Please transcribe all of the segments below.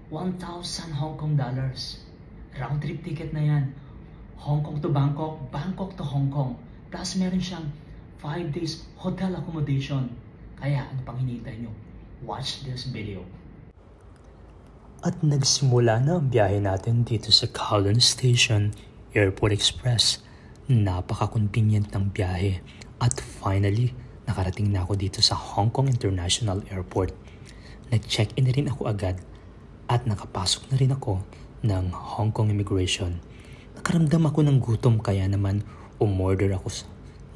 1,000 Hong Kong dollars. Round trip ticket na yan. Hong Kong to Bangkok, Bangkok to Hong Kong. Plus meron siyang 5 days hotel accommodation. Kaya ano pang hinihintay nyo? Watch this video. At nagsimula na ang biyahe natin dito sa Kowloon Station, Airport Express. Napaka-convenient ng biyahe. At finally, nakarating na ako dito sa Hong Kong International Airport. Nag-check-in na rin ako agad at nakapasok na rin ako ng Hong Kong Immigration. Nakaramdam ako ng gutom kaya naman umorder ako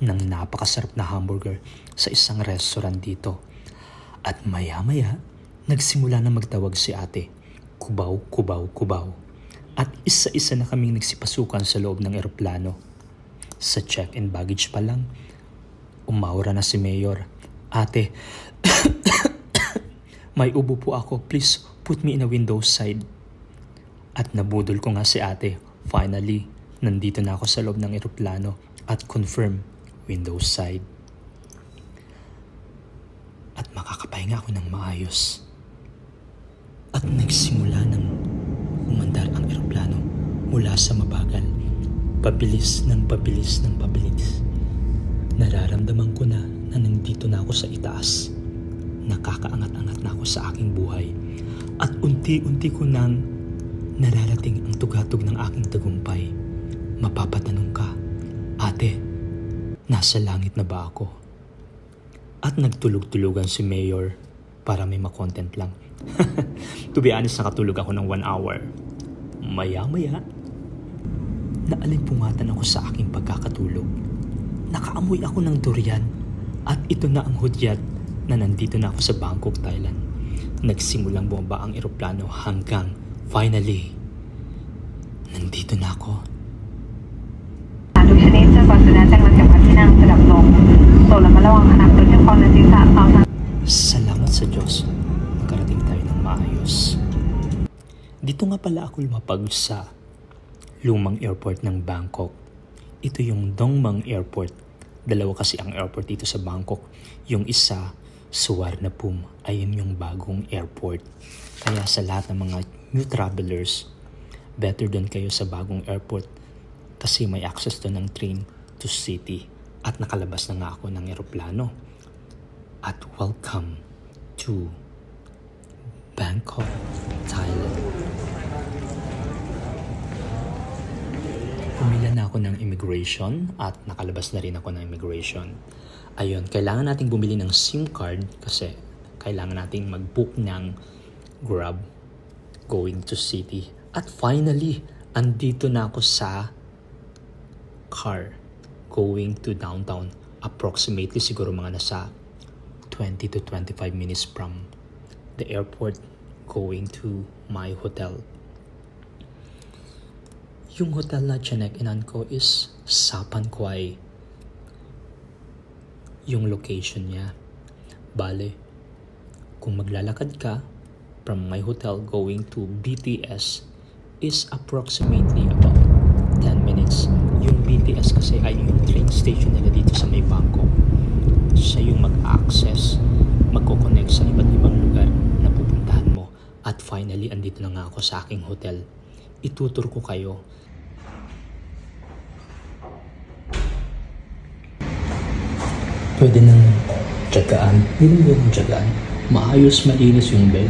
ng napakasarap na hamburger sa isang restaurant dito. At maya-maya, nagsimula na magtawag si ate. Kubaw, kubaw, kubaw. At isa-isa na kaming nagsipasukan sa loob ng eroplano. Sa check-in baggage pa lang, umawra na si Mayor. Ate, may ubo po ako. Please put me in a window side. At nabudol ko nga si ate. Finally, nandito na ako sa loob ng eroplano at confirm window side. At makakapahinga ako ng maayos. At nagsimula ng umandar ang eroplano mula sa mabagal. Pabilis ng pabilis ng pabilis. Nararamdaman ko na nandito na ako sa itaas. Nakakaangat-angat na ako sa aking buhay. At unti-unti ko nang nararating ang tugatog ng aking tagumpay. Mapapatanong ka, ate, nasa langit na ba ako? At nagtulog-tulugan si Mayor para may makontent lang. To be honest, nakatulog ako ng 1 hour. Maya-maya, naalimpungatan ako sa aking pagkakatulog. Nakaamoy ako ng durian at ito na ang hudyat na nandito na ako sa Bangkok, Thailand. Nagsimulang bumaba ang eroplano hanggang finally, nandito na ako. Salamat sa Diyos, nakarating tayo ng maayos. Dito nga pala ako lumapag sa lumang airport ng Bangkok. Ito yung Dong Muang Airport. Dalawa kasi ang airport dito sa Bangkok. Yung isa, Suvarnabhumi, ayun yung bagong airport. Kaya sa lahat ng mga new travelers, better doon kayo sa bagong airport kasi may access doon ng train to city. At nakalabas na nga ako ng eroplano. At welcome to Bangkok, Thailand. Pumila na ako ng immigration at nakalabas na rin ako ng immigration. Ayun, kailangan nating bumili ng SIM card kasi kailangan nating mag-book ng Grab going to city. At finally, andito na ako sa car going to downtown. Approximately siguro mga nasa 20 to 25 minutes from the airport going to my hotel. Yung hotel na chinek-inan ko is Sapan Kwai. Yung location niya. Bale, kung maglalakad ka from my hotel going to BTS is approximately about 10 minutes. Yung BTS kasi ay yung train station nila dito sa may Bangkok. Siya yung mag-access, magkoconnect sa iba't ibang lugar na pupuntahan mo. At finally, andito na nga ako sa aking hotel. Itutur ko kayo. Pwede nang tsagaan. Hindi mo tsagaan. Maayos, malinis yung bed.